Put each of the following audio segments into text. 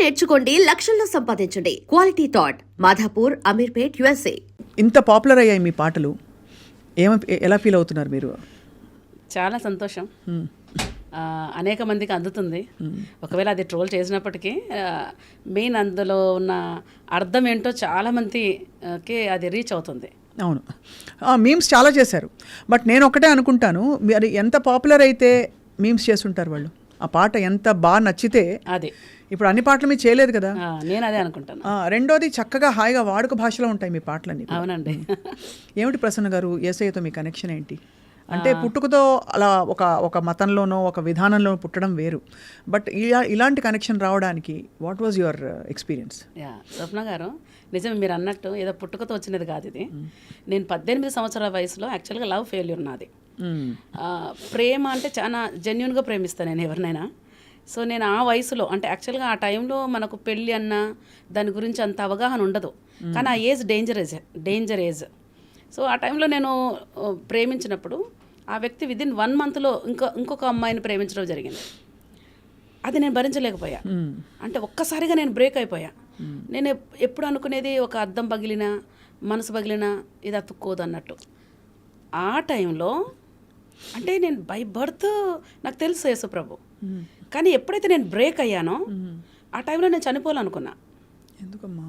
నేర్చుకోండి, లక్షల్లో సంపాదించండి. Quality thought Madhapur, Ameerpet, USA. ఇంత పాపులర్ అయ్యాయి మీ పాటలు, ఎలా ఫీల్ అవుతున్నారు మీరు? చాలా సంతోషం. అనేక మందికి అందుతుంది. ఒకవేళ అది ట్రోల్ చేసినప్పటికీ మెయిన్ అందులో ఉన్న అర్థం ఏంటో చాలా మందికి అది రీచ్ అవుతుంది. అవును, మీమ్స్ చాలా చేశారు. బట్ నేను ఒకటే అనుకుంటాను, మరి ఎంత పాపులర్ అయితే మీమ్స్ చేస్తుంటారు వాళ్ళు. ఆ పాట ఎంత బాగా నచ్చితే, అది ఇప్పుడు అన్ని పాటలు మీరు చేయలేదు కదా. నేను అదే అనుకుంటాను. రెండోది, చక్కగా హాయిగా వాడుక భాషలో ఉంటాయి మీ పాటలన్నీ. అవునండి. ఏమిటి ప్రసన్న గారు, యేసయ్యతో మీ కనెక్షన్ ఏంటి? అంటే పుట్టుకతో అలా ఒక మతంలోనో ఒక విధానంలో పుట్టడం వేరు, బట్ ఇలాంటి కనెక్షన్ రావడానికి వాట్ వాజ్ యువర్ ఎక్స్పీరియన్స్? స్వప్న గారు, నిజమే మీరు అన్నట్టు ఏదో పుట్టుకతో వచ్చినది కాదు ఇది. నేను 18 సంవత్సరాల వయసులో యాక్చువల్గా లవ్ ఫెయిల్యూర్ నాది. ప్రేమ అంటే చాలా జెన్యున్గా ప్రేమిస్తాను నేను ఎవరినైనా. సో నేను ఆ వయసులో, అంటే యాక్చువల్గా ఆ టైంలో మనకు పెళ్ళి అన్న దాని గురించి అంత అవగాహన ఉండదు, కానీ ఆ ఏజ్ డేంజర్ ఏజ్. సో ఆ టైంలో నేను ప్రేమించినప్పుడు ఆ వ్యక్తి విదిన్ 1 monthలో ఇంకొక అమ్మాయిని ప్రేమించడం జరిగింది. అది నేను భరించలేకపోయా. అంటే ఒక్కసారిగా నేను బ్రేక్ అయిపోయా. నేను ఎప్పుడు అనుకునేది, ఒక అద్దం పగిలినా మనసు పగిలినా ఇది అతుక్కోదు అన్నట్టు. ఆ టైంలో అంటే నేను బై బర్త్ నాకు తెలుసు యేసుప్రభు, కానీ ఎప్పుడైతే నేను బ్రేక్ అయ్యానో ఆ టైంలో నేను చనిపోవాలనుకున్నా. ఎందుకమ్మా?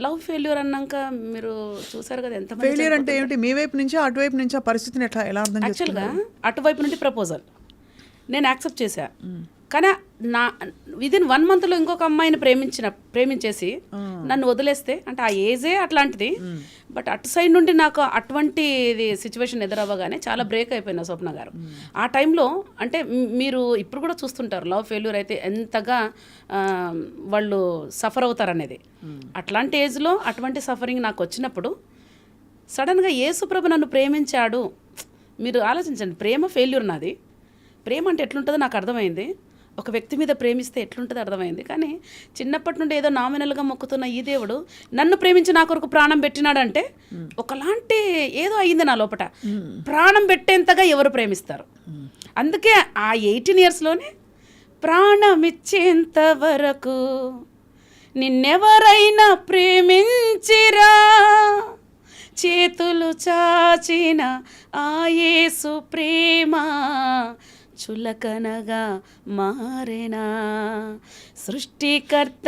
లవ్ ఫెయిల్యూర్ అన్నాక మీరు చూసారు కదా ఎంత ఫెయిల్యూర్ అంటే ఏమిటి? మీ వైపు నుంచా అటువైపు నుంచా పరిస్థితిని ఎలా అర్థం? యాక్చువల్గా అటువైపు నుండి ప్రపోజల్ నేను యాక్సెప్ట్ చేశా, కానీ నా విదిన్ 1 monthలో ఇంకొక అమ్మాయిని ప్రేమించేసి నన్ను వదిలేస్తే, అంటే ఆ ఏజే అట్లాంటిది. బట్ అటు సైడ్ నుండి నాకు అటువంటి సిచ్యువేషన్ ఎదురవ్వగానే చాలా బ్రేక్ అయిపోయినా స్వప్న గారు. ఆ టైంలో అంటే మీరు ఇప్పుడు కూడా చూస్తుంటారు, లవ్ ఫెయిల్యూర్ అయితే ఎంతగా వాళ్ళు సఫర్ అవుతారనేది. అట్లాంటి ఏజ్లో అటువంటి సఫరింగ్ నాకు వచ్చినప్పుడు సడన్గా యేసుప్రభు నన్ను ప్రేమించాడు. మీరు ఆలోచించండి, ప్రేమ ఫెయిల్యూర్ నాది. ప్రేమ అంటే ఎట్లుంటుందో నాకు అర్థమైంది. ఒక వ్యక్తి మీద ప్రేమిస్తే ఎట్లుంటుందో అర్థమైంది. కానీ చిన్నప్పటి నుండి ఏదో నామినల్గా మొక్కుతున్న ఈ దేవుడు నన్ను ప్రేమించి నా కొరకు ప్రాణం పెట్టినాడంటే ఒకలాంటి ఏదో అయ్యింది నా లోపట. ప్రాణం పెట్టేంతగా ఎవరు ప్రేమిస్తారు? అందుకే ఆ 18 yearsలోనే ప్రాణం ఇచ్చేంత వరకు నిన్నెవరైనా ప్రేమించిరా, చేతులు చాచిన ఆ యేసు ప్రేమ చులకనగా మారేనా. సృష్టికర్త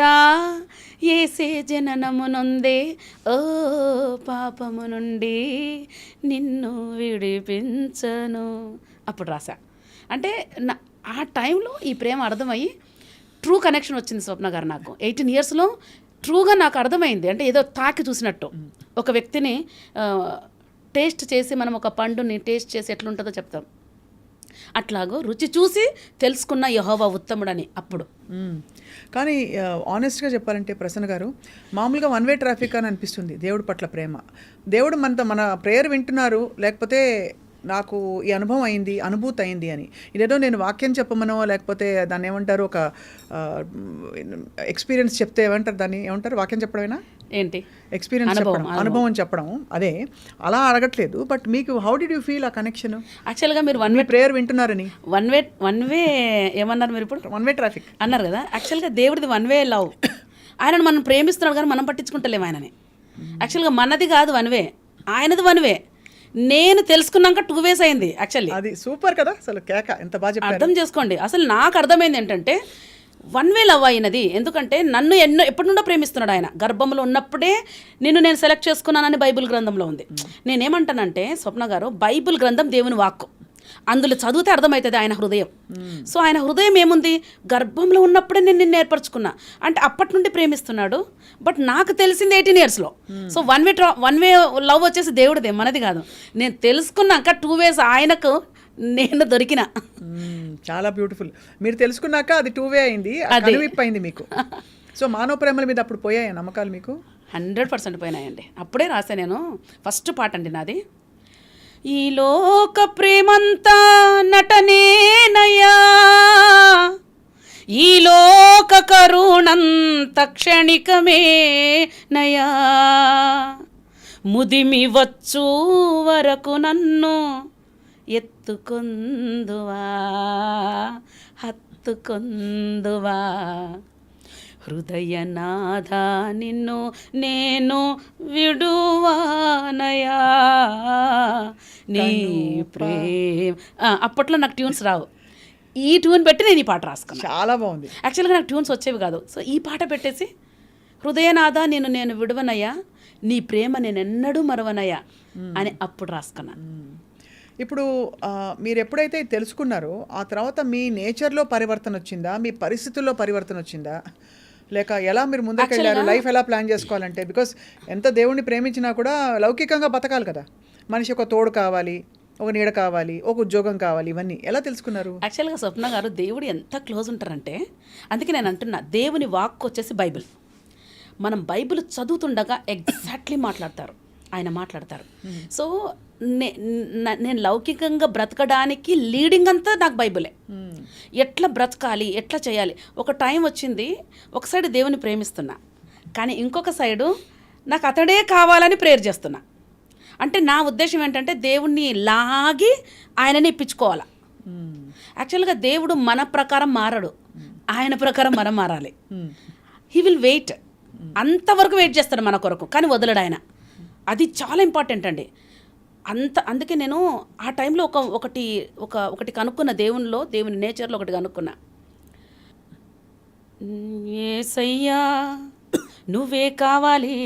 యేసే జననము నొందే, ఓ పాపము నుండి నిన్ను విడిపించను. అప్పుడు రాసా. అంటే ఆ టైంలో ఈ ప్రేమ అర్థమయ్యి ట్రూ కనెక్షన్ వచ్చింది స్వప్న గారు నాకు. 18 yearsలో ట్రూగా నాకు అర్థమైంది. అంటే ఏదో తాకి చూసినట్టు, ఒక వ్యక్తిని టేస్ట్ చేసి, మనం ఒక పండుని టేస్ట్ చేసి ఎట్లుంటుందో చెప్తాం, అట్లాగో రుచి చూసి తెలుసుకున్న యెహోవా ఉత్తముడని అప్పుడు. కానీ ఆనెస్ట్గా చెప్పాలంటే ప్రసన్న గారు, మామూలుగా 1 way ట్రాఫిక్ అని అనిపిస్తుంది దేవుడి పట్ల ప్రేమ. దేవుడు మన ప్రేయర్ వింటున్నారు, లేకపోతే నాకు ఈ అనుభవం అయింది, అనుభూతి అయింది అని. ఇదేదో నేను వాక్యం చెప్పమనో, లేకపోతే దాన్ని ఏమంటారు, ఒక ఎక్స్పీరియన్స్ చెప్తే ఏమంటారు, దాన్ని ఏమంటారు, వాక్యం చెప్పడమేనా ఏంటి, ఎక్స్పీరియన్స్ చెప్పడం, అనుభవం చెప్పడం, అదే అలా అడగట్లేదు. బట్ మీకు హౌ డిడ్ యూ ఫీల్ ఆ కనెక్షన్? యాక్చువల్గా మీరు 1 way ప్రేయర్ వింటున్నారని, వన్ వే ఏమన్నారు మీరు ఇప్పుడు? 1 way ట్రాఫిక్ అన్నారు కదా. యాక్చువల్గా దేవుడిది 1 way లవ్. ఆయనను మనం ప్రేమిస్తున్నాడు, కానీ మనం పట్టించుకుంటలేము ఆయనని. యాక్చువల్గా మనది కాదు 1 way, ఆయనది 1 way. నేను తెలుసుకున్నాక 2 ways అయింది యాక్చువల్లీ. అది సూపర్ కదా, అసలు కేక ఎంత బాగా అర్థం చేసుకోండి. అసలు నాకు అర్థమైంది ఏంటంటే 1 way లవ్ అయినది. ఎందుకంటే నన్ను ఎప్పటి నుండో ప్రేమిస్తున్నాడు ఆయన. గర్భంలో ఉన్నప్పుడే నేను సెలెక్ట్ చేసుకున్నానని బైబిల్ గ్రంథంలో ఉంది. నేనేమంటానంటే స్వప్న గారు, బైబిల్ గ్రంథం దేవుని వాక్కు, అందులో చదివితే అర్థమవుతుంది ఆయన హృదయం. సో ఆయన హృదయం ఏముంది, గర్భంలో ఉన్నప్పుడే నేను నిన్ను ఏర్పరచుకున్నా అంటే అప్పటి నుండి ప్రేమిస్తున్నాడు. బట్ నాకు తెలిసింది 18 yearsలో. సో 1 way లవ్ వచ్చేసి దేవుడిదే, మనది కాదు. నేను తెలుసుకున్నాక 2 ways ఆయనకు నేను దొరికిన. చాలా బ్యూటిఫుల్. మీరు తెలుసుకున్నాక అది 2 way అయింది, కనువిప్పు అయింది మీకు. సో మానవ ప్రేమల మీద అప్పుడు పోయాయి నమ్మకాలు మీకు? 100% పోయినాయండి. అప్పుడే రాసా నేను. ఫస్ట్ పాట అండి నాది. ఈ లోక ప్రేమంతా నటనేనయ్యా, ఈ లోక కరుణంత క్షణికమే నయా, ముదిమి వచ్చు వరకు నన్ను ఎత్తుకొందువా, హత్తుకొందువా. హృదయనాథ నిన్ను నేను విడువానయా నీ ప్రేమ. అప్పట్లో నాకు ట్యూన్స్ రావు, ఈ ట్యూన్ పెట్టి నేను ఈ పాట రాసుకున్నాను. చాలా బాగుంది. యాక్చువల్గా నాకు ట్యూన్స్ వచ్చేవి కాదు. సో ఈ పాట పెట్టేసి హృదయనాథ నిన్ను నేను విడువనయ్యా నీ ప్రేమ నేను ఎన్నడూ మరవనయ్యా అని అప్పుడు రాసుకున్నాను. ఇప్పుడు మీరు ఎప్పుడైతే ఇది తెలుసుకున్నారో ఆ తర్వాత మీ నేచర్లో పరివర్తన వచ్చిందా, మీ పరిస్థితుల్లో పరివర్తన వచ్చిందా, లేక ఎలా మీరు ముందుకెళ్ళారు? లైఫ్ ఎలా ప్లాన్ చేసుకోవాలంటే, బికాస్ ఎంత దేవుణ్ణి ప్రేమించినా కూడా లౌకికంగా బతకాలి కదా, మనిషి ఒక తోడు కావాలి, ఒక నీడ కావాలి, ఒక ఉద్యోగం కావాలి, ఇవన్నీ ఎలా తెలుసుకున్నారు? యాక్చువల్గా స్వప్న గారు దేవుడు ఎంత క్లోజ్ ఉంటారంటే, అందుకే నేను అంటున్నా దేవుని వాక్ వచ్చేసి బైబిల్. మనం బైబిల్ చదువుతుండగా ఎగ్జాక్ట్లీ మాట్లాడతారు, ఆయన మాట్లాడతారు. సో నేను లౌకికంగా బ్రతకడానికి లీడింగ్ అంతా నాకు బైబిలే. ఎట్లా బ్రతకాలి, ఎట్లా చేయాలి. ఒక టైం వచ్చింది, ఒక సైడ్ దేవుని ప్రేమిస్తున్నా, కానీ ఇంకొక సైడు నాకు అతడే కావాలని ప్రేయర్ చేస్తున్నా. అంటే నా ఉద్దేశం ఏంటంటే దేవుణ్ణి లాగి ఆయనని ఇప్పించుకోవాలా. యాక్చువల్గా దేవుడు మన ప్రకారం మారడు, ఆయన ప్రకారం మనం మారాలి. హీ విల్ వెయిట్, అంతవరకు వెయిట్ చేస్తాడు మన కొరకు, కానీ వదలడు ఆయన. అది చాలా ఇంపార్టెంట్ అండి. అందుకే నేను ఆ టైంలో ఒకటి కనుక్కున్న దేవునిలో, దేవుని నేచర్లో ఒకటి కనుక్కున్నా. యేసయ్యా నువ్వే కావాలి,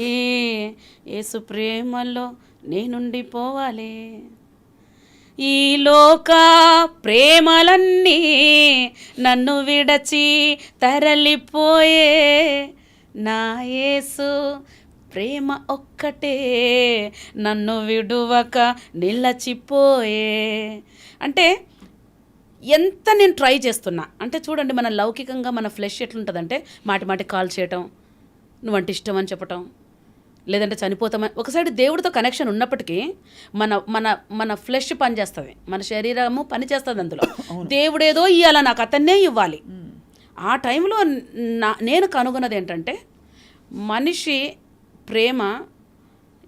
యేసు ప్రేమలో నేనుండిపోవాలి, ఈ లోక ప్రేమలన్నీ నన్ను విడచి తరలిపోయే, నా యేసు ప్రేమ ఒక్కటే నన్ను విడువక నిలచిపోయే. అంటే ఎంత నేను ట్రై చేస్తున్నా అంటే చూడండి, మన లౌకికంగా మన ఫ్లెష్ ఎట్లుంటుందంటే మాటి కాల్ చేయటం, నువ్వంటే ఇష్టం అని చెప్పటం, లేదంటే చనిపోతామని. ఒక సైడ్ దేవుడితో కనెక్షన్ ఉన్నప్పటికీ మన మన మన ఫ్లెష్ పనిచేస్తుంది, మన శరీరము పనిచేస్తుంది. అందులో దేవుడేదో ఇవ్వాలా, నాకు అతన్నే ఇవ్వాలి. ఆ టైంలో నేను కనుగొన్నది ఏంటంటే, మనిషి ప్రేమ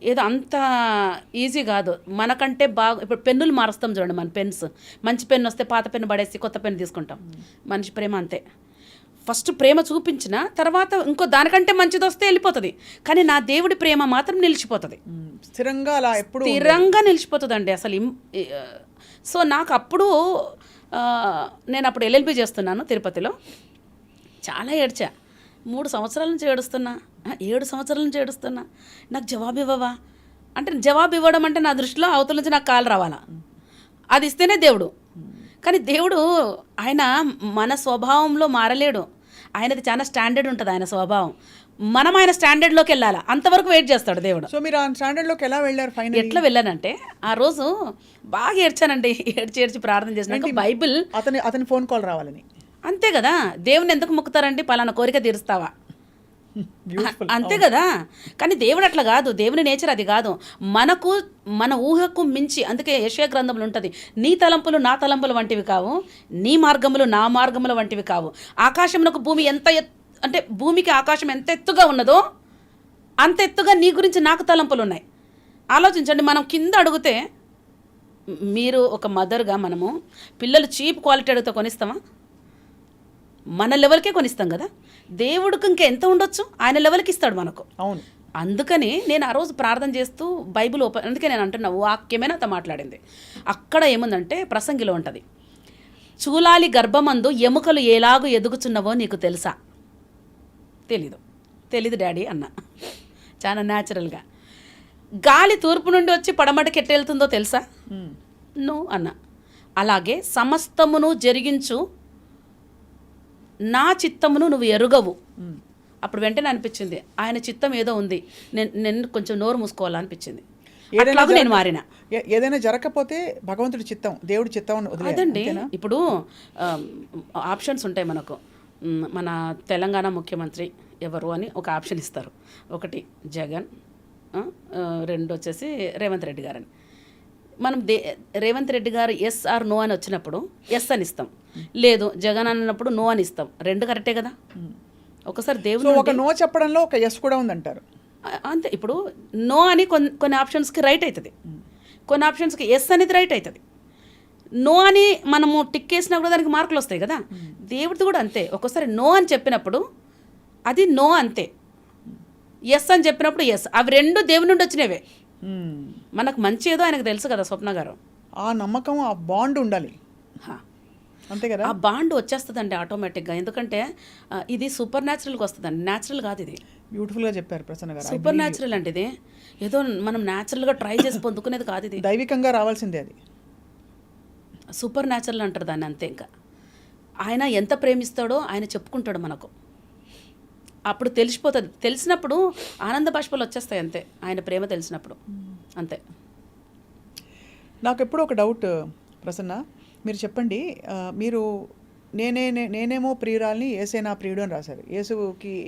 ఏదో అంత ఈజీ కాదు. మనకంటే బాగా ఇప్పుడు పెన్నులు మారుస్తాం చూడండి, మన పెన్స్, మంచి పెన్ను వస్తే పాత పెన్ను పడేసి కొత్త పెన్ను తీసుకుంటాం. మనిషి ప్రేమ అంతే. ఫస్ట్ ప్రేమ చూపించిన తర్వాత ఇంకో దానికంటే మంచిది వస్తే వెళ్ళిపోతుంది, కానీ నా దేవుడి ప్రేమ మాత్రం నిలిచిపోతుంది, స్థిరంగా అలా ఎప్పుడు స్థిరంగా నిలిచిపోతుందండి అసలు. సో నాకు అప్పుడు నేను అప్పుడు LLB చేస్తున్నాను తిరుపతిలో. చాలా ఏడ్చా, 3 సంవత్సరాల నుంచి ఏడుస్తున్నా, 7 సంవత్సరాల నుంచి ఏడుస్తున్నా. నాకు జవాబు ఇవ్వవా అంటే, జవాబు ఇవ్వడం అంటే నా దృష్టిలో అవతల నుంచి నాకు కాలు రావాలా, అది ఇస్తేనే దేవుడు. కానీ దేవుడు ఆయన మన స్వభావంలో మారలేడు, ఆయనది చాలా స్టాండర్డ్ ఉంటుంది ఆయన స్వభావం. మనం ఆయన స్టాండర్డ్లోకి వెళ్ళాలా, అంతవరకు వెయిట్ చేస్తాడు దేవుడు. సో మీరు ఆ స్టాండర్డ్లోకి ఎలా వెళ్ళారు? ఫైనల్ ఎట్లా వెళ్ళానంటే, ఆ రోజు బాగా ఏడ్చానండి, ఏడ్చి ప్రార్థన చేసినాక బైబిల్ అతని ఫోన్ కాల్ రావాలని. అంతే కదా, దేవుని ఎందుకు మొక్కుతారండి, పలానా కోరిక తీరుస్తావా, అంతే కదా. కానీ దేవుడు అట్లా కాదు, దేవుని నేచర్ అది కాదు. మనకు మన ఊహకు మించి, అందుకే యెషయా గ్రంథంలో ఉంటుంది, నీ తలంపులు నా తలంపులు వంటివి కావు, నీ మార్గములు నా మార్గముల వంటివి కావు. ఆకాశమునకు భూమి ఎంత అంటే భూమికి ఆకాశం ఎంత ఎత్తుగా ఉన్నదో అంత ఎత్తుగా నీ గురించి నాకు తలంపులు ఉన్నాయి. ఆలోచించండి, మనం కింద అడిగితే, మీరు ఒక మదర్గా మనము పిల్లలు చీప్ క్వాలిటీ అడిగితే కొనిస్తామా? మన లెవెల్కే కొనిస్తాం కదా. దేవుడికి ఇంకా ఎంత ఉండొచ్చు, ఆయన లెవెల్కి ఇస్తాడు మనకు. అవును. అందుకని నేను ఆ రోజు ప్రార్థన చేస్తూ బైబిల్ ఓపెన్, అందుకే నేను అంటున్నా వాక్యమే నాతో మాట్లాడింది. అక్కడ ఏముందంటే ప్రసంగిలో ఉంటుంది, చూలాలి గర్భమందు ఎముకలు ఎలాగూ ఎదుగుచున్నవో నీకు తెలుసా? తెలీదు డాడీ అన్న, చాలా న్యాచురల్గా. గాలి తూర్పు నుండి వచ్చి పడమటికి ఎట్టెళ్తుందో తెలుసా? నో అన్న. అలాగే సమస్తమును జరిగించు నా చిత్తమును నువ్వు ఎరుగవు. అప్పుడు వెంటనే అనిపించింది, ఆయన చిత్తం ఏదో ఉంది, నేను కొంచెం నోరు మూసుకోవాలనిపించింది. అట్లాగూ నేను మారిన. ఏదైనా జరగకపోతే భగవంతుడి చిత్తం, దేవుడి చిత్తం అదండి. ఇప్పుడు ఆప్షన్స్ ఉంటాయి మనకు. మన తెలంగాణ ముఖ్యమంత్రి ఎవరు అని ఒక ఆప్షన్ ఇస్తారు. ఒకటి జగన్, 2 వచ్చేసి రేవంత్ రెడ్డి గారని. మనం రేవంత్ రెడ్డి గారు ఎస్ ఆర్ నో అని వచ్చినప్పుడు ఎస్ అని ఇస్తాం, లేదు జగన్ అన్నప్పుడు నో అని ఇస్తాం. 2 కరెక్టే కదా. ఒకసారి దేవుడు ఒక నో చెప్పడంలో ఒక ఎస్ కూడా ఉందంటారు. అంతే. ఇప్పుడు నో అని కొన్ని ఆప్షన్స్కి రైట్ అవుతుంది, కొన్ని ఆప్షన్స్కి ఎస్ అనేది రైట్ అవుతుంది. నో అని మనము టిక్ వేసినా కూడా దానికి మార్కులు వస్తాయి కదా. దేవుడిది కూడా అంతే. ఒక్కోసారి నో అని చెప్పినప్పుడు అది నో అంతే. ఎస్ అని చెప్పినప్పుడు ఎస్. అవి రెండు దేవుని నుండి వచ్చినవే. మనకు మంచి ఏదో ఆయనకు తెలుసు కదా స్వప్న గారు. ఆ నమ్మకం, ఆ బాండ్ ఉండాలి, అంతే కదా. ఆ బాండ్ వచ్చేస్తుందండి ఆటోమేటిక్గా. ఎందుకంటే ఇది సూపర్ న్యాచురల్గా వస్తుందండి, న్యాచురల్ కాదు ఇది. బ్యూటిఫుల్గా చెప్పారు ప్రసన్న గారు. సూపర్ న్యాచురల్ అంటే ఇది ఏదో మనం న్యాచురల్గా ట్రై చేసి పొందుకునేది కాదు, ఇది దైవికంగా రావాల్సిందే. అది సూపర్ న్యాచురల్ అంటారు దాన్ని, అంతే. ఇంకా ఆయన ఎంత ప్రేమిస్తాడో ఆయన చెప్పుకుంటాడు మనకు, అప్పుడు తెలిసిపోతుంది. తెలిసినప్పుడు ఆనంద బాష్పాలు వచ్చేస్తాయి, అంతే. ఆయన ప్రేమ తెలిసినప్పుడు, అంతే. నాకు ఎప్పుడూ ఒక డౌట్ ప్రసన్న, మీరు చెప్పండి. మీరు నేనేమో ప్రియురాల్ని, యేసే నా ప్రియుడు అని రాశారు.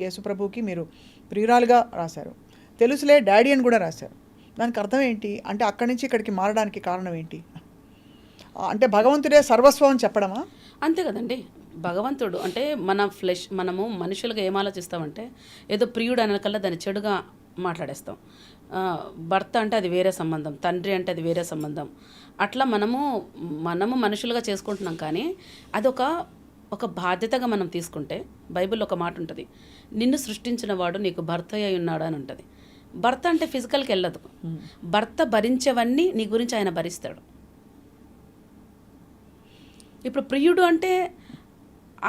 యేసు ప్రభుకి మీరు ప్రియురాలుగా రాశారు. తెలుసులే డాడీ అని కూడా రాశారు. దానికి అర్థం ఏంటి? అంటే అక్కడి నుంచి ఇక్కడికి మారడానికి కారణం ఏంటి? అంటే భగవంతుడే సర్వస్వం అని చెప్పడమా? అంతే కదండి. భగవంతుడు అంటే మనము మనుషులుగా ఏం ఆలోచిస్తామంటే ఏదో ప్రియుడు అనకల్లా దాన్ని చెడుగా మాట్లాడేస్తాం. భర్త అంటే అది వేరే సంబంధం, తండ్రి అంటే అది వేరే సంబంధం. అట్లా మనము మనుషులుగా చేసుకుంటున్నాం. కానీ అది ఒక బాధ్యతగా మనం తీసుకుంటే, బైబిల్లో ఒక మాట ఉంటుంది, నిన్ను సృష్టించిన వాడు నీకు భర్త అయి ఉన్నాడు అని ఉంటుంది. భర్త అంటే ఫిజికల్కి వెళ్ళదు. భర్త భరించేవన్నీ నీ గురించి ఆయన భరిస్తాడు. ఇప్పుడు ప్రియుడు అంటే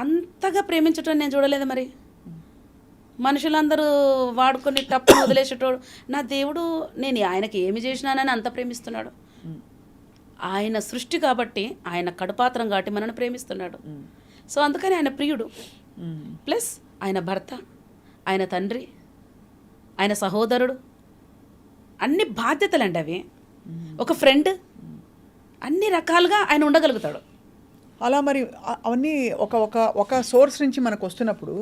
అంతగా ప్రేమించటం నేను చూడలేదు. మరి మనుషులందరూ వాడుకొని టప్పును వదిలేసేటోడు, నా దేవుడు నేను ఆయనకి ఏమి చేసినానని అంత ప్రేమిస్తున్నాడు. ఆయన సృష్టి కాబట్టి, ఆయన కడుపాత్రం కాబట్టి మనల్ని ప్రేమిస్తున్నాడు. సో అందుకని ఆయన ప్రియుడు, ప్లస్ ఆయన భర్త, ఆయన తండ్రి, ఆయన సహోదరుడు, అన్ని బాధ్యతలండి అవి. ఒక ఫ్రెండ్, అన్ని రకాలుగా ఆయన ఉండగలుగుతాడు. అలా మరి అవన్నీ ఒక సోర్స్ నుంచి మనకు వస్తున్నప్పుడు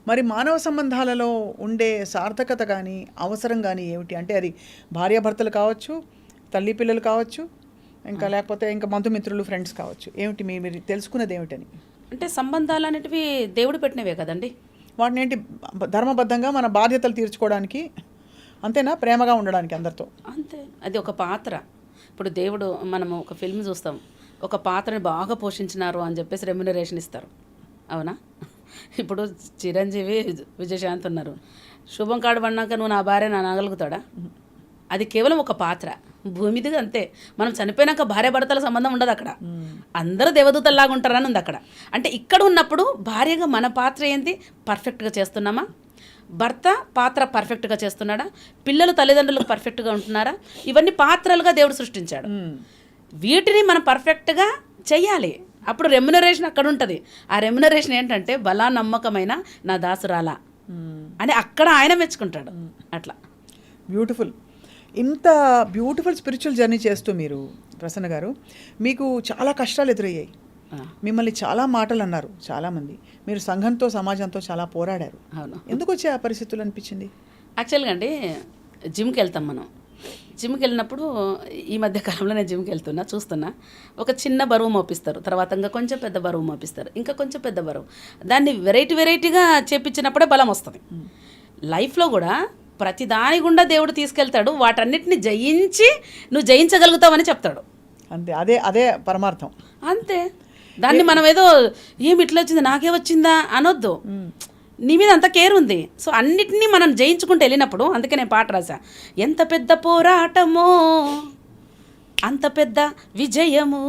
మరి మానవ సంబంధాలలో ఉండే సార్థకత కానీ అవసరం కానీ ఏమిటి? అంటే అది భార్యాభర్తలు కావచ్చు, తల్లి పిల్లలు కావచ్చు, ఇంకా లేకపోతే ఇంకా బంధుమిత్రులు, ఫ్రెండ్స్ కావచ్చు. ఏమిటి మీరు తెలుసుకున్నది ఏమిటని? అంటే సంబంధాలు అనేటివి దేవుడు పెట్టినవే కదండి. వాటిని ఏంటి ధర్మబద్ధంగా మన బాధ్యతలు తీర్చుకోవడానికి, అంతేనా? ప్రేమగా ఉండడానికి అందరితో, అంతే. అది ఒక పాత్ర. ఇప్పుడు దేవుడు, మనము ఒక ఫిల్మ్ చూస్తాం, ఒక పాత్రని బాగా పోషించినారు అని చెప్పేసి రెమ్యునరేషన్ ఇస్తారు, అవునా? ఇప్పుడు చిరంజీవి, విజయశాంతి ఉన్నారు. శుభం కాడు పడినాక నువ్వు నా భార్య నా అనగలుగుతాడా? అది కేవలం ఒక పాత్ర, భూమిది, అంతే. మనం చనిపోయినాక భార్య భర్తల సంబంధం ఉండదు అక్కడ. అందరూ దేవదూతల్లాగా ఉంటారని ఉంది అక్కడ. అంటే ఇక్కడ ఉన్నప్పుడు భార్యగా మన పాత్ర ఏంటి? పర్ఫెక్ట్గా చేస్తున్నామా? భర్త పాత్ర పర్ఫెక్ట్గా చేస్తున్నాడా? పిల్లలు తల్లిదండ్రులకు పర్ఫెక్ట్గా ఉంటున్నారా? ఇవన్నీ పాత్రలుగా దేవుడు సృష్టించాడు. వీటిని మనం పర్ఫెక్ట్గా చెయ్యాలి. అప్పుడు రెమ్యునరేషన్ అక్కడ ఉంటుంది. ఆ రెమ్యునరేషన్ ఏంటంటే బలా నమ్మకమైన నా దాసురాలా అని అక్కడ ఆయన మెచ్చుకుంటాడు. అట్లా బ్యూటిఫుల్. ఇంత బ్యూటిఫుల్ స్పిరిచువల్ జర్నీ చేస్తూ మీరు ప్రసన్న గారు, మీకు చాలా కష్టాలు ఎదురయ్యాయి. మిమ్మల్ని చాలా మాటలు అన్నారు చాలామంది. మీరు సంఘంతో, సమాజంతో చాలా పోరాడారు. అవును. ఎందుకు వచ్చే ఆ పరిస్థితులు అనిపించింది? యాక్చువల్గా అండి, జిమ్కి వెళ్తాం మనం. జిమ్కి వెళ్ళినప్పుడు ఈ మధ్య కాలంలో నేను జిమ్కి వెళ్తున్నా, చూస్తున్నా, ఒక చిన్న బరువు మోపిస్తారు, తర్వాత ఇంకా కొంచెం పెద్ద బరువు మోపిస్తారు, ఇంకా కొంచెం పెద్ద బరువు. దాన్ని వెరైటీగా చేపించినప్పుడే బలం వస్తుంది. లైఫ్లో కూడా ప్రతి దాని గుండా దేవుడు తీసుకెళ్తాడు. వాటన్నిటిని జయించి నువ్వు జయించగలుగుతావని చెప్తాడు. అంతే, అదే పరమార్థం. అంతే. దాన్ని మనం ఏదో ఏమి ఇట్లా వచ్చింది నాకే వచ్చిందా అనొద్దు. నీ మీద అంత కేర్ ఉంది. సో అన్నిటినీ మనం జయించుకుంటూ వెళ్ళినప్పుడు, అందుకే నేను పాట రాసా, ఎంత పెద్ద పోరాటమో అంత పెద్ద విజయము,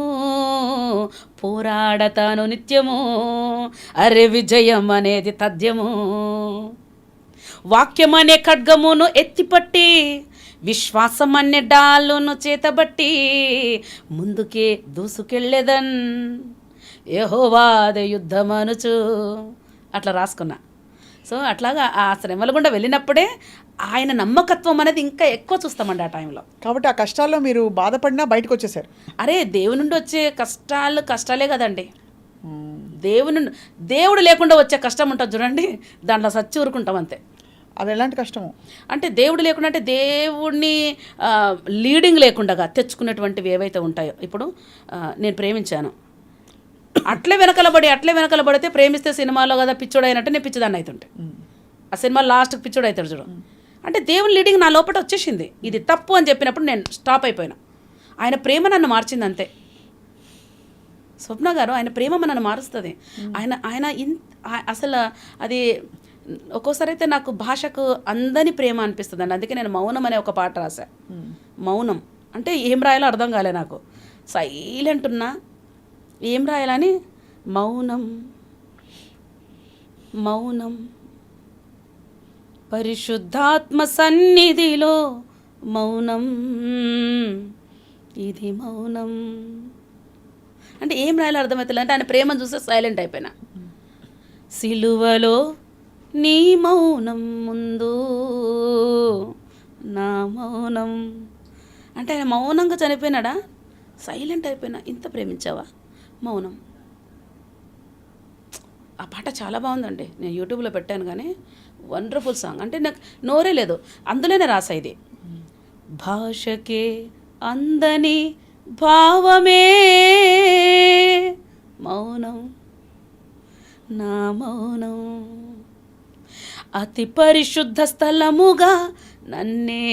పోరాడతాను నిత్యము, అరే విజయం అనేది తథ్యము, వాక్యం అనే ఖడ్గమును ఎత్తిపట్టి, విశ్వాసం అనే డాలును చేతబట్టి, ముందుకే దూసుకెళ్ళేదన్ యెహోవాదే యుద్ధమనుచు, అట్లా రాసుకున్నా. సో అట్లాగా ఆ శ్రమల గుండా వెళ్ళినప్పుడే ఆయన నమ్మకత్వం అనేది ఇంకా ఎక్కువ చూస్తామండి ఆ టైంలో. కాబట్టి ఆ కష్టాల్లో మీరు బాధపడినా బయటకు వచ్చేసారు. అరే దేవుని నుండి వచ్చే కష్టాలే కదండి. దేవుడు లేకుండా వచ్చే కష్టం ఉంటుంది చూడండి, దాంట్లో సచ్చి ఊరుకుంటాం అంతే. అది ఎలాంటి కష్టము అంటే దేవుడు లేకుండా, అంటే దేవుడిని లీడింగ్ లేకుండా తెచ్చుకునేటువంటివి ఏవైతే ఉంటాయో. ఇప్పుడు నేను ప్రేమించాను, అట్లే వెనకలబడితే ప్రేమిస్తే సినిమాలో కదా పిచ్చోడు అయినట్టు నేను పిచ్చిదాన్ని అవుతుంటే, ఆ సినిమా లాస్ట్కి పిచ్చోడు అవుతాడు చూడు. అంటే దేవుని లీడింగ్ నా లోపల వచ్చేసింది. ఇది తప్పు అని చెప్పినప్పుడు నేను స్టాప్ అయిపోయినా. ఆయన ప్రేమ నన్ను మార్చింది అంతే. స్వప్న గారు, ఆయన ప్రేమ నన్ను మారుస్తుంది. ఆయన అసలు అది ఒక్కోసారి అయితే నాకు భాషకు అందని ప్రేమ అనిపిస్తుంది అండి. అందుకే నేను మౌనం అనే ఒక పాట రాశా. మౌనం అంటే ఏం రాయాలో అర్థం కాలే నాకు. సైలెంట్ ఉన్నా ఏం రాయాలని మౌనం మౌనం పరిశుద్ధాత్మ సన్నిధిలో మౌనం ఇది మౌనం అంటే ఏం రాయాలో అర్థమవుతుంది. అంటే ఆయన ప్రేమను చూస్తే సైలెంట్ అయిపోయినా. సిలువలో నీ మౌనం ముందు నా మౌనం అంటే ఆయన మౌనంగా చనిపోయినాడా, సైలెంట్ అయిపోయినా. ఇంత ప్రేమించావా మౌనం. ఆ పాట చాలా బాగుందండి. నేను యూట్యూబ్లో పెట్టాను కానీ వండర్ఫుల్ సాంగ్. అంటే నాకు నోరే లేదు, అందులోనే రాసా ఇది. భాషకే అందని భావమే మౌనం నా మౌనం అతి పరిశుద్ధ స్థలముగా నన్నే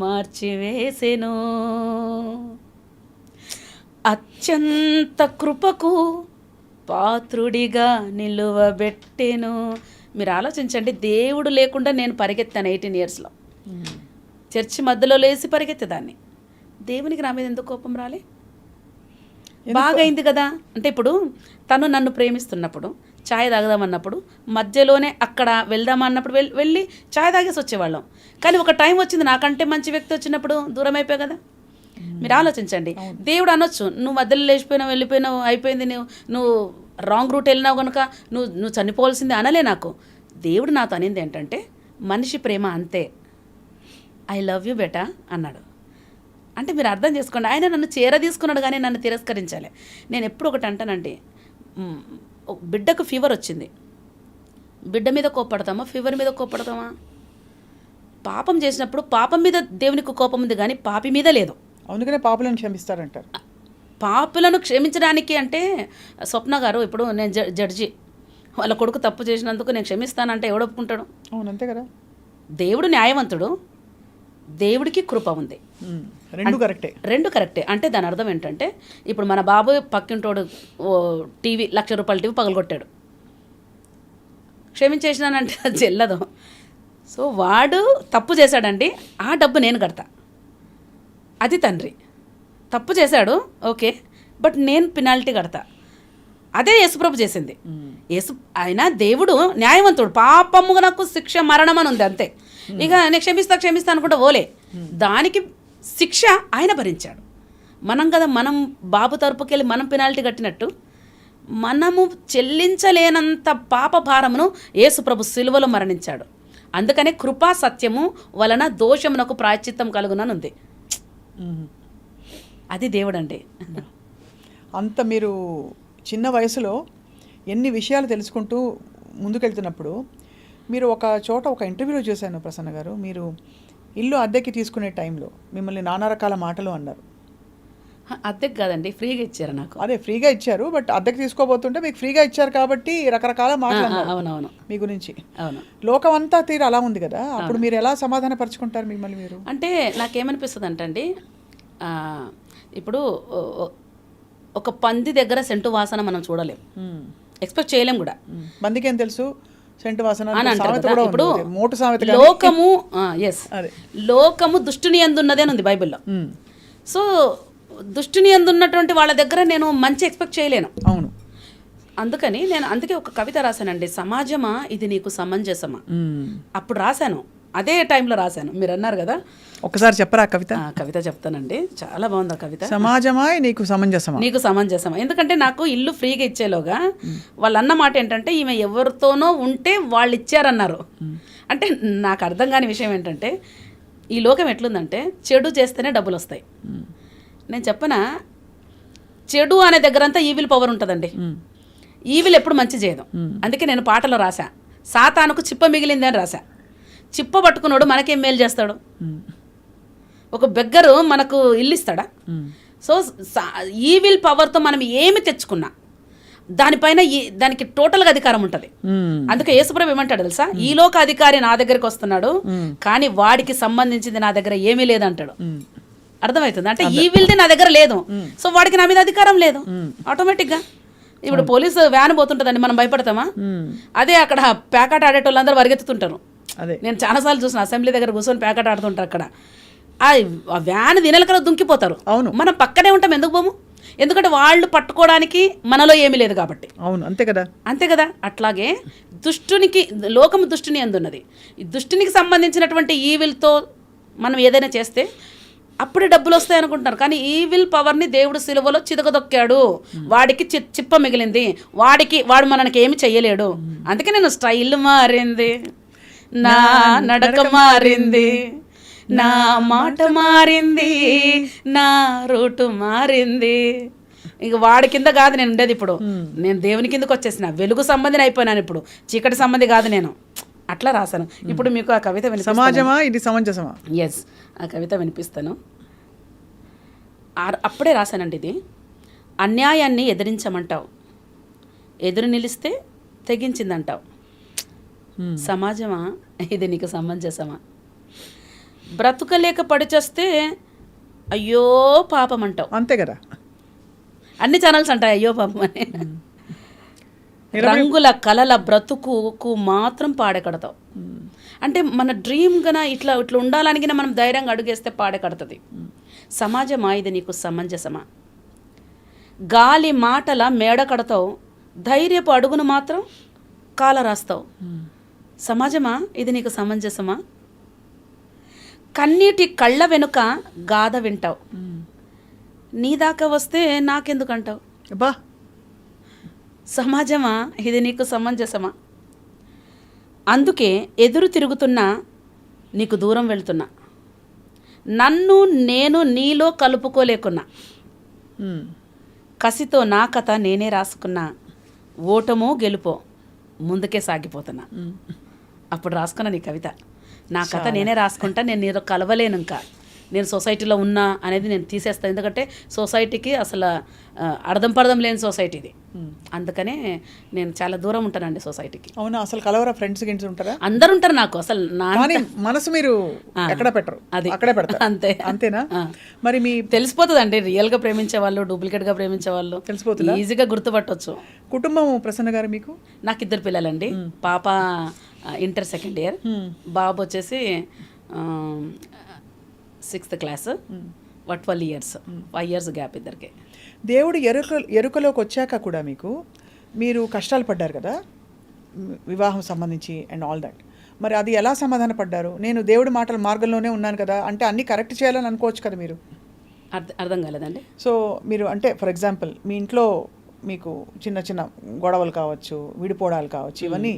మార్చివేసెను అత్యంత కృపకు పాత్రుడిగా నిలువబెట్టెను. మీరు ఆలోచించండి, దేవుడు లేకుండా నేను పరిగెత్తాను 18 yearsలో. చర్చి మధ్యలో లేసి పరిగెత్తేదాన్ని. దేవునికి నా మీద ఎందుకు కోపం రాలే? బాగైంది కదా. అంటే ఇప్పుడు తను నన్ను ప్రేమిస్తున్నప్పుడు ఛాయ్ తాగదామన్నప్పుడు మధ్యలోనే అక్కడ వెళ్దామన్నప్పుడు వెళ్ళి ఛాయ్ తాగేసి వచ్చేవాళ్ళం. కానీ ఒక టైం వచ్చింది నాకంటే మంచి వ్యక్తి వచ్చినప్పుడు దూరం అయిపోయావు కదా. మీరు ఆలోచించండి, దేవుడు అనొచ్చు నువ్వు మధ్యలో లేచిపోయినావు, వెళ్ళిపోయినావు, అయిపోయింది, నువ్వు రాంగ్ రూట్ వెళ్ళినావు కనుక నువ్వు చనిపోవాల్సిందే అనలే. నాకు దేవుడు నాతో అనింది ఏంటంటే మనిషి ప్రేమ అంతే, ఐ లవ్ యూ బెటా అన్నాడు. అంటే మీరు అర్థం చేసుకోండి, ఆయన నన్ను తీసుకున్నాడు కానీ నన్ను తిరస్కరించాలి. నేను ఎప్పుడు ఒకటి అంటానండి, బిడ్డకు ఫీవర్ వచ్చింది, బిడ్డ మీద కోప్పడతామా ఫీవర్ మీద కోప్పడతామా? పాపం చేసినప్పుడు పాపం మీద దేవునికి కోపం ఉంది కానీ పాపి మీద లేదు. అందుకనే పాపులను క్షమిస్తారంటారు. పాపులను క్షమించడానికి అంటే స్వప్న గారు ఇప్పుడు నేను జడ్జి, వాళ్ళ కొడుకు తప్పు చేసినందుకు నేను క్షమిస్తానంటే ఎవడు ఒప్పుకుంటాడు? అవును, అంతే కదా. దేవుడు న్యాయవంతుడు, దేవుడికి కృప ఉంది. రెండు కరెక్టే. అంటే దాని అర్థం ఏంటంటే ఇప్పుడు మన బాబు పక్కింటోడు టీవీ ₹1,00,000 టీవీ పగలగొట్టాడు, క్షమించేసినానంటే అది చెల్లదు. సో వాడు తప్పు చేశాడండి, ఆ డబ్బు నేను కడతా. అది తండ్రి తప్పు చేశాడు, ఓకే, బట్ నేను పెనాల్టీ కడతా. అదే యేసుప్రభు చేసింది. ఆయన దేవుడు న్యాయవంతుడు, పాపముగా నాకు శిక్ష మరణం అని ఉంది అంతే. ఇక నేను క్షమిస్తా అనుకుంటా ఓలే, దానికి శిక్ష ఆయన భరించాడు. మనం కదా, మనం బాబు తరపుకెళ్ళి మనం పెనాల్టీ కట్టినట్టు మనము చెల్లించలేనంత పాప భారమును యేసుప్రభు సిలువలో మరణించాడు. అందుకనే కృపా సత్యము వలన దోషమునకు ప్రాయశ్చిత్తం కలుగుననుంది. అది దేవుడండి. అంత మీరు చిన్న వయసులో ఎన్ని విషయాలు తెలుసుకుంటూ ముందుకెళ్తున్నప్పుడు మీరు ఒక చోట ఒక ఇంటర్వ్యూలో చూశాను ప్రసన్న గారు, మీరు ఇల్లు అద్దెకి తీసుకునే టైంలో మిమ్మల్ని నానా రకాల మాటలు అన్నారు. అద్దెకి కాదండి, ఫ్రీగా ఇచ్చారు నాకు. అదే ఫ్రీగా ఇచ్చారు, బట్ అద్దెకి తీసుకోబోతుంటే మీకు ఫ్రీగా ఇచ్చారు కాబట్టి రకరకాల మాటలు. అవునవును, మీ గురించి అవును. లోకం అంతా తీరు అలా ఉంది కదా, అప్పుడు మీరు ఎలా సమాధాన పరుచుకుంటారు మిమ్మల్ని మీరు? అంటే నాకేమనిపిస్తుంది అంటండి, ఇప్పుడు ఒక పంది దగ్గర సెంటు వాసన మనం చూడలేం, ఎక్స్పెక్ట్ చేయలేం కూడా. పందికేం తెలుసు సెంటు వాసన అని అంటారు కదా. ఇప్పుడు మోటు సామెత, లోకము దుష్టుని యందున్నదే అని ఉంది బైబిల్లో. సో దుష్టుని యందున్నటువంటి వాళ్ళ దగ్గర నేను మంచి ఎక్స్పెక్ట్ చేయలేను. అవును, అందుకని నేను అందుకే ఒక కవిత రాశానండి, సమాజమా ఇది నీకు సమంజసమా. అప్పుడు రాశాను, అదే టైంలో రాశాను. మీరు అన్నారు కదా, ఒకసారి చెప్పరా కవిత? కవిత చెప్తానండి, చాలా బాగుంది ఆ కవిత. సమాజమా నీకు సమంజసమా, నీకు సమంజసమా. ఎందుకంటే నాకు ఇల్లు ఫ్రీగా ఇచ్చేలోగా వాళ్ళు అన్న మాట ఏంటంటే ఈమె ఎవరితోనో ఉంటే వాళ్ళు ఇచ్చారన్నారు. అంటే నాకు అర్థం కాని విషయం ఏంటంటే ఈ లోకం ఎట్లుందంటే చెడు చేస్తేనే డబ్బులు వస్తాయి. నేను చెప్పనా, చెడు అనే దగ్గరంతా ఈవిల్ పవర్ ఉంటుందండి. ఈవిల్ ఎప్పుడు మంచి చేయదు. అందుకే నేను పాటలో రాశా, సాతానుకు చిప్ప మిగిలింది అని రాశా. చిప్ప పట్టుకున్నాడు మనకేం మేలు చేస్తాడు? ఒక బెగ్గరు మనకు ఇల్లు ఇస్తాడా? సో ఈవిల్ పవర్తో మనం ఏమి తెచ్చుకున్నా దానిపైన దానికి టోటల్గా అధికారం ఉంటుంది. అందుకే యేసుప్రభు ఏమంటాడు తెలుసా, ఈ లోక అధికారి నా దగ్గరికి వస్తున్నాడు కానీ వాడికి సంబంధించింది నా దగ్గర ఏమీ లేదంటాడు. అర్థమవుతుంది? అంటే ఈవిల్ది నా దగ్గర లేదు, సో వాడికి నా మీద అధికారం లేదు ఆటోమేటిక్గా. ఇప్పుడు పోలీసు వ్యాన్ పోతుంటుందండి, మనం భయపడతామా? అదే అక్కడ ప్యాకాట ఆడేటోళ్ళందరూ పరిగెత్తుతుంటారు. అదే నేను చాలాసార్లు చూసిన అసెంబ్లీ దగ్గర కూర్చొని ప్యాకెట్ ఆడుతుంటారు. అక్కడ ఆ వ్యాన్ దినలకల్లా దుంకిపోతారు. అవును. మనం పక్కనే ఉంటాం, ఎందుకు పోము? ఎందుకంటే వాళ్ళు పట్టుకోవడానికి మనలో ఏమీ లేదు కాబట్టి. అవును, అంతే కదా. అంతే కదా. అట్లాగే దుష్టునికి, లోకము దుష్టుని అందున్నది. ఈ దుష్టునికి సంబంధించినటువంటి ఈవిల్తో మనం ఏదైనా చేస్తే అప్పుడే డబ్బులు వస్తాయి అనుకుంటున్నారు. కానీ ఈవిల్ పవర్ని దేవుడు సిలువలో చితకదొక్కాడు. వాడికి చిప్ప మిగిలింది. వాడు మనకి ఏమి చెయ్యలేడు. అందుకే నేను స్టైల్ మారింది, నా నడక మారింది, నా మాట మారింది, నా రూటు మారింది. ఇక వాడి కింద కాదు నేను ఉండేది. ఇప్పుడు నేను దేవుని కిందకు వచ్చేసిన, వెలుగు సంబంధిని అయిపోయినాను. ఇప్పుడు చీకటి సంబంధి కాదు నేను. అట్లా రాశాను. ఇప్పుడు మీకు ఆ కవిత వినిపిస్తాను. సమాజమా ఇది సమంజసమా? ఎస్, ఆ కవిత వినిపిస్తాను. అప్పుడే రాశానండి ఇది. అన్యాయాన్ని ఎదిరించమంటావు, ఎదురు నిలిస్తే తెగించిందంటావు. సమాజమా ఇది నీకు సమంజసమా? బ్రతుకలేక పడిచేస్తే అయ్యో పాపం అంటావు. అంతే కదా. అన్ని ఛానల్స్ అంటాయి అయ్యో పాపం అని. రంగుల కలల బ్రతుకుకు మాత్రం పాడెకడతావు. అంటే మన డ్రీమ్ గన ఇట్లా ఉండాలని మనం ధైర్యంగా అడుగేస్తే పాడెకడుతుంది. సమాజమా ఇది నీకు సమంజసమా? గాలి మాటల మేడ కడతావు, ధైర్యపు అడుగును మాత్రం కాల రాస్తావు. సమాజమా ఇది నీకు సమంజసమా? కన్నీటి కళ్ళ వెనుక గాథ వింటావు, నీ దాకా వస్తే నాకెందుకంటావు. బా, సమాజమా ఇది నీకు సమంజసమా? అందుకే ఎదురు తిరుగుతున్నా, నీకు దూరం వెళ్తున్నా, నన్ను నేను నీలో కలుపుకోలేకున్నా, కసితో నా కథ నేనే రాసుకున్నా, ఓటమో గెలుపో ముందుకే సాగిపోతున్నా. అప్పుడు రాసుకున్నా నీ కవిత. నా కథ నేనే రాసుకుంటా, నేను నీతో కలవలేను, ఇంకా నేను సొసైటీలో ఉన్నా అనేది నేను తీసేస్తాను. ఎందుకంటే సొసైటీకి అసలు అర్థం పర్థం లేని సొసైటీ ఇది. అందుకనే నేను చాలా దూరం ఉంటానండి సొసైటీకి. అవునా? అసలు కలవరా? ఫ్రెండ్స్ గిన్స్ ఉంటారా? అందరు ఉంటారు నాకు. అసలు మనసు మీరు ఎక్కడ పెట్టరు, అది అక్కడే పెడతారు. అంతే. అంతేనా? మరి మీ తెలిసిపోతుంది అండి, రియల్గా ప్రేమించే వాళ్ళు, డూప్లికేట్గా ప్రేమించే వాళ్ళు తెలిసిపోతుందా? ఈజీగా గుర్తుపట్టవచ్చు. కుటుంబం ప్రసన్న గారు మీకు? నాకు 2 పిల్లలండి. పాప ఇంటర్ 2nd ఇయర్, బాబు వచ్చేసి 6th class. 12 years, 5 years gap ఇద్దరికి. దేవుడు ఎరుకలోకి వచ్చాక కూడా మీరు కష్టాలు పడ్డారు కదా, వివాహం సంబంధించి అండ్ ఆల్ దట్. మరి అది ఎలా సమాధాన పడ్డారు? నేను దేవుడి మాటల మార్గంలోనే ఉన్నాను కదా అంటే అన్నీ కరెక్ట్ చేయాలని అనుకోవచ్చు కదా మీరు. అర్థం కాలేదండి. సో మీరు అంటే ఫర్ ఎగ్జాంపుల్ మీ ఇంట్లో మీకు చిన్న చిన్న గొడవలు కావచ్చు, విడిపోవడాలు కావచ్చు, ఇవన్నీ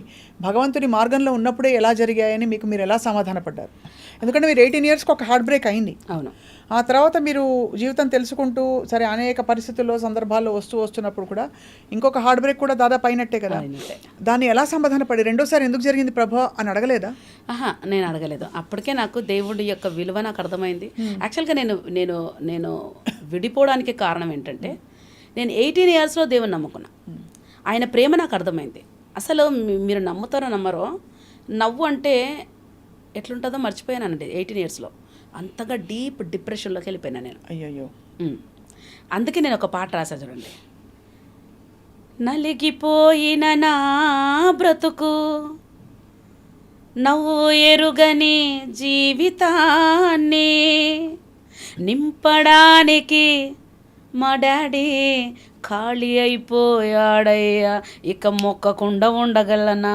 భగవంతుడి మార్గంలో ఉన్నప్పుడే ఎలా జరిగాయని మీరు ఎలా సమాధాన పడ్డారు? ఎందుకంటే మీరు 18 yearsకి ఒక హార్ట్ బ్రేక్ అయింది. అవును. ఆ తర్వాత మీరు జీవితం తెలుసుకుంటూ సరే అనేక పరిస్థితుల్లో సందర్భాల్లో వస్తున్నప్పుడు కూడా ఇంకొక హార్ట్ బ్రేక్ కూడా దాదాపు అయినట్టే కదా. దాన్ని ఎలా సమాధాన పడి రెండోసారి ఎందుకు జరిగింది ప్రభా అని అడగలేదా? నేను అడగలేదు. అప్పటికే నాకు దేవుడి యొక్క విలువ నాకు అర్థమైంది. యాక్చువల్గా నేను విడిపోవడానికి కారణం ఏంటంటే, నేను 18 yearsలో దేవుని నమ్ముకున్నా. ఆయన ప్రేమ నాకు అర్థమైంది. అసలు మీరు నమ్ముతారో నమ్మరో, నవ్వు అంటే ఎట్లుంటుందో మర్చిపోయానండి 18 yearsలో. అంతగా డీప్ డిప్రెషన్లోకి వెళ్ళిపోయినా నేను. అయ్యయ్యో. అందుకే నేను ఒక పాట రాసా చూడండి. నలిగిపోయిన నా బ్రతుకు, నవ్వు ఎరుగని జీవితాన్ని నింపడానికి మా డాడీ ఖాళీ అయిపోయాడయ్యా, ఇక మొక్కకుండా ఉండగలనా,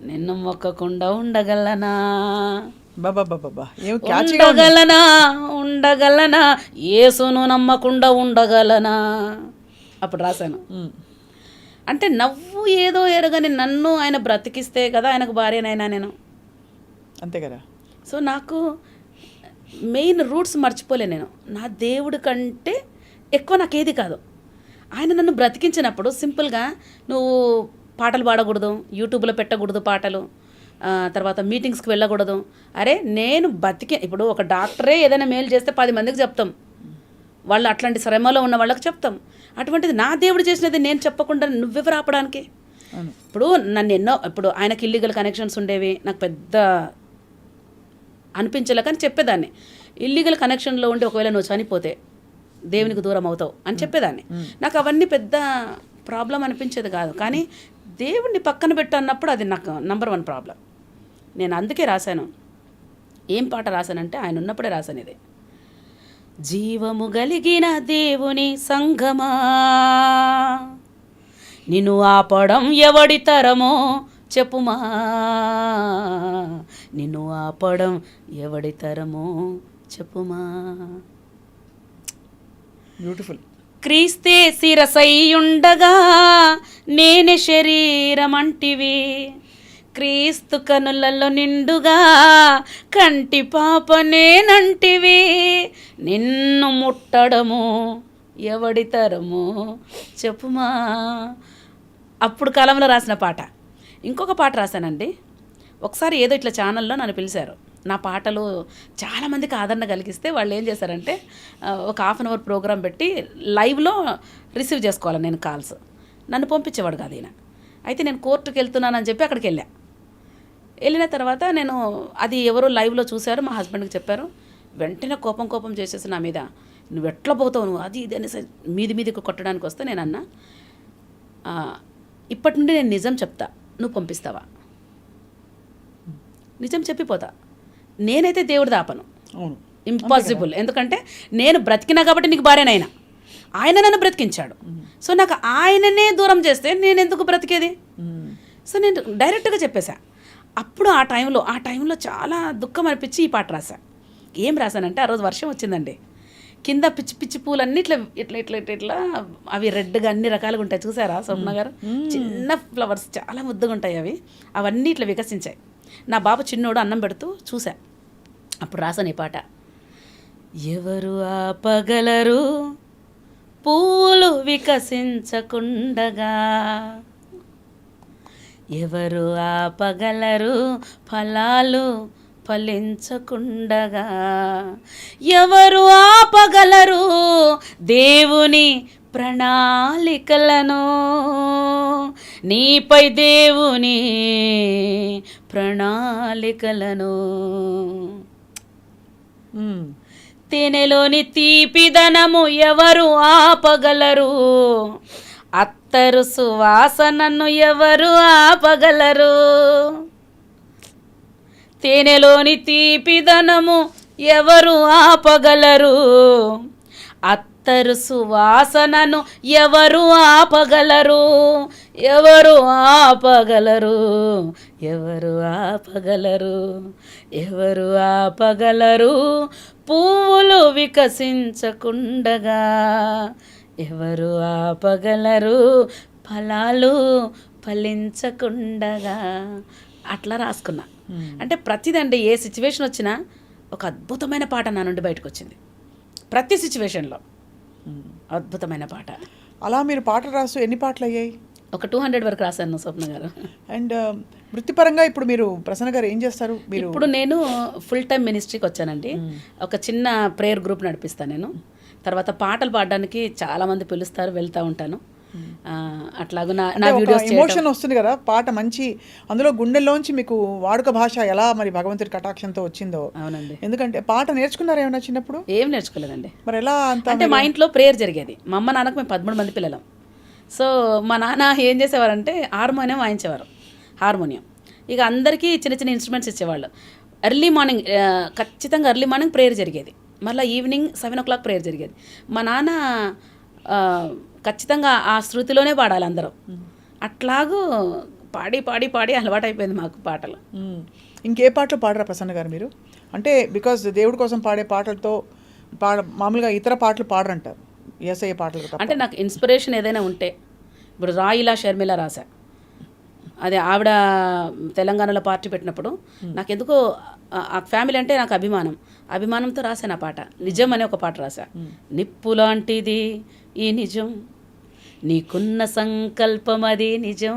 నిన్ను మొక్కకుండా ఉండగలనా, ఉండగలనా యేసును నమ్మకుండా ఉండగలనా. అప్పుడు రాశాను. అంటే నవ్వు ఏదో ఎరగని నన్ను ఆయన బ్రతికిస్తే కదా ఆయనకు భార్యనైనా నేను. అంతే కదా. సో నాకు మెయిన్ రూట్స్ మర్చిపోలే నేను. నా దేవుడి కంటే ఎక్కువ నాకేది కాదు. ఆయన నన్ను బ్రతికించినప్పుడు సింపుల్గా నువ్వు పాటలు పాడకూడదు, యూట్యూబ్లో పెట్టకూడదు పాటలు, తర్వాత మీటింగ్స్కి వెళ్ళకూడదు. అరే నేను ఇప్పుడు ఒక డాక్టరే ఏదైనా మేలు చేస్తే 10 మందికి చెప్తాం, వాళ్ళు అట్లాంటి శ్రమలో ఉన్న వాళ్ళకి చెప్తాం. అటువంటిది నా దేవుడు చేసినది నేను చెప్పకుండా నువ్వెవరు ఆపడానికి? ఇప్పుడు ఇప్పుడు ఆయనకి ఇల్లీగల్ కనెక్షన్స్ ఉండేవి, నాకు పెద్ద అనిపించలే, కానీ చెప్పేదాన్ని. ఇల్లీగల్ కనెక్షన్లో ఉండి ఒకవేళ నువ్వు చనిపోతే దేవునికి దూరం అవుతావు అని చెప్పేదాన్ని. నాకు అవన్నీ పెద్ద ప్రాబ్లం అనిపించేది కాదు. కానీ దేవుణ్ణి పక్కన పెట్టు అన్నప్పుడు అది నాకు నంబర్ 1 ప్రాబ్లం. నేను అందుకే రాశాను. ఏం పాట రాశానంటే ఆయన ఉన్నప్పుడే రాశాను ఇది. జీవము కలిగిన దేవుని సంగమా, నిన్ను ఆపడం ఎవడి తరమో చెప్పుమా, నిన్ను ఆపడం ఎవడి తరమో చెప్పుమా. బ్యూటిఫుల్. క్రీస్తే శిరసై ఉండగా నేనే శరీరమంటివి, క్రీస్తు కనులలో నిండుగా కంటి పాప నేనంటివి, నిన్ను ముట్టడము ఎవడి తరము చెప్పుమా. అప్పుడు కాలంలో రాసిన పాట. ఇంకొక పాట రాశానండి. ఒకసారి ఏదో ఇట్లా ఛానల్లో నన్ను పిలిచారు. నా పాటలు చాలామందికి ఆదరణ కలిగిస్తే వాళ్ళు ఏం చేశారంటే ఒక 1/2 అవర్ ప్రోగ్రాం పెట్టి లైవ్లో రిసీవ్ చేసుకోవాలి నేను కాల్స్. నన్ను పంపించేవాడు కాదు ఈయన. అయితే నేను కోర్టుకు వెళ్తున్నానని చెప్పి అక్కడికి వెళ్ళిన తర్వాత నేను అది ఎవరో లైవ్లో చూశారు, మా హస్బెండ్కి చెప్పారు. వెంటనే కోపం చేసేసి నా మీద, నువ్వు ఎట్లా పోతావు నువ్వు అది ఇది అనేసి మీదికి కొట్టడానికి వస్తే నేను అన్నా, ఇప్పటి నుండి నేను నిజం చెప్తా, నువ్వు పంపిస్తావా? నిజం చెప్పిపోతా. నేనైతే దేవుడు దాపను, ఇంపాసిబుల్. ఎందుకంటే నేను బ్రతికినా కాబట్టి నీకు భార్యనైనా, ఆయన నన్ను బ్రతికించాడు. సో నాకు ఆయననే దూరం చేస్తే నేను ఎందుకు బ్రతికేది? సో నేను డైరెక్ట్గా చెప్పేశా. అప్పుడు ఆ టైంలో చాలా దుఃఖం అనిపించి ఈ పాట రాశా. ఏం రాశానంటే, ఆ రోజు వర్షం వచ్చిందండి. కింద పిచ్చి పూలన్నీ ఇట్లా అవి రెడ్గా అన్ని రకాలుగా ఉంటాయి. చూసారా స్వప్న గారు? చిన్న ఫ్లవర్స్ చాలా ముద్దుగా ఉంటాయి అవి. అవన్నీ ఇట్లా వికసించాయి. నా బాబు చిన్నోడు అన్నం పెడుతూ చూసా. అప్పుడు రాసాను ఈ పాట. ఎవరు ఆపగలరు పూలు వికసించకుండగా, ఎవరు ఆపగలరు ఫలాలు ఫలించకుండగా, ఎవరు ఆపగలరు దేవుని ప్రణాళికలను, నీపై దేవుని ప్రణాళికలను. తేనెలోని తీపిదనము ఎవరు ఆపగలరు, అత్తరు సువాసనను ఎవరు ఆపగలరు. తేనెలోని తీపిదనము ఎవరు ఆపగలరు, అత్తరు సువాసనను ఎవరు ఆపగలరు, ఎవరు ఆపగలరు, ఎవరు ఆపగలరు, ఎవరు ఆపగలరు పువ్వులు వికసించకుండగా, ఎవరు ఆపగలరు ఫలాలు ఫలించకుండగా. అట్లా రాసుకున్నా. అంటే ప్రతిదండి, ఏ సిచ్యువేషన్ వచ్చినా ఒక అద్భుతమైన పాట నా నుండి బయటకు వచ్చింది. ప్రతి సిచ్యువేషన్లో అద్భుతమైన పాట. అలా మీరు పాటలు రాస్తూ ఎన్ని పాటలు అయ్యాయి? ఒక 200 వరకు రాశాను స్వప్న గారు. అండ్ వృత్తిపరంగా ఇప్పుడు మీరు ప్రసన్న గారు ఏం చేస్తారు? మీరు ఇప్పుడు నేను ఫుల్ టైం మినిస్ట్రీకి వచ్చానండి. ఒక చిన్న ప్రేయర్ గ్రూప్ నడిపిస్తాను నేను. తర్వాత పాటలు పాడడానికి చాలామంది పిలుస్తారు, వెళ్తూ ఉంటాను. అట్లాగూ నా వీడియోస్ ఎమోషన్ వస్తుంది కదా పాట, మంచి అందులో గుండెల్లోంచి మీకు వాడుక భాష ఎలా మరి భగవంతుడి కటాక్షంతో వచ్చిందో. అవునండి. ఎందుకంటే పాట నేర్చుకున్నారా ఏమన్నా చిన్నప్పుడు? ఏం నేర్చుకోలేదండి. మరి ఎలా అంత? అంటే మా ఇంట్లో ప్రేయర్ జరిగేది. మా అమ్మ నాన్నకు మేము 13 మంది పిల్లలం. సో మా నాన్న ఏం చేసేవారంటే హార్మోనియం వాయించేవారు. హార్మోనియం ఇక అందరికీ చిన్న చిన్న ఇన్స్ట్రుమెంట్స్ ఇచ్చేవాళ్ళు. ఎర్లీ మార్నింగ్ ఖచ్చితంగా ఎర్లీ మార్నింగ్ ప్రేయర్ జరిగేది. మళ్ళీ ఈవినింగ్ 7 o'clock ప్రేయర్ జరిగేది. మా నాన్న ఖచ్చితంగా ఆ శృతిలోనే పాడాలి అందరూ. అట్లాగూ పాడి పాడి పాడి అలవాటు అయిపోయింది మాకు పాటలు. ఇంకే పాటలు పాడరా ప్రసన్న గారు మీరు? అంటే బికాజ్ దేవుడి కోసం పాడే పాటలతో మామూలుగా ఇతర పాటలు పాడరంటారు, యేసయ్య పాటలు. అంటే నాకు ఇన్స్పిరేషన్ ఏదైనా ఉంటే, ఇప్పుడు రాయిలా షర్మిల రాశా, అదే ఆవిడ తెలంగాణలో పార్టీ పెట్టినప్పుడు నాకు ఎందుకో ఆ ఫ్యామిలీ అంటే నాకు అభిమానంతో రాశాను ఆ పాట. నిజం అనే ఒక పాట రాశా. నిప్పు లాంటిది ఈ నిజం, నీకున్న సంకల్పం అది నిజం.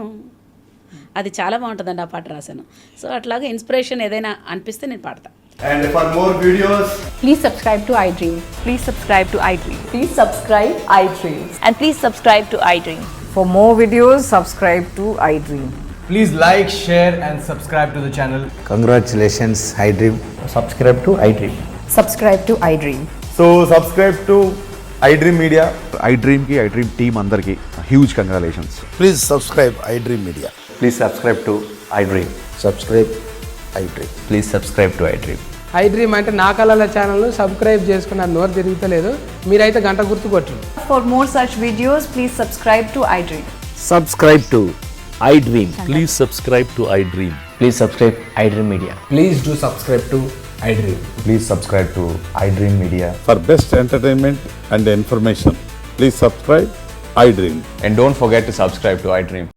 అది చాలా బాగుంటుందండి ఆ పాట రాశాను. సో అట్లాగే ఇన్స్పిరేషన్ ఏదైనా అనిపిస్తే నేను పాడతా. And for more videos, please subscribe to iDream. Please subscribe to iDream. Please subscribe iDream. And please subscribe to iDream. For more videos, subscribe to iDream. please like, share and subscribe to the channel. Congratulations, iDream. Subscribe to iDream. Subscribe to iDream. So subscribe to iDream Media. iDream కి iDream team అందరికీ huge congratulations. Please subscribe iDream Media. Please subscribe to iDream. Subscribe iDream. Please subscribe to iDream. iDream అంటే నా కళల ఛానల్ను subscribe చేసుకున్న నోరు తిరుగుతలేదు, మీరైతే గంట గుర్తు కొట్టండి. For more such videos, please subscribe to iDream. Subscribe to iDream. Please subscribe to iDream. Please subscribe iDream Media. Please do subscribe to iDream. Please subscribe to iDream Media. For best entertainment and information, please subscribe iDream. And don't forget to subscribe to iDream.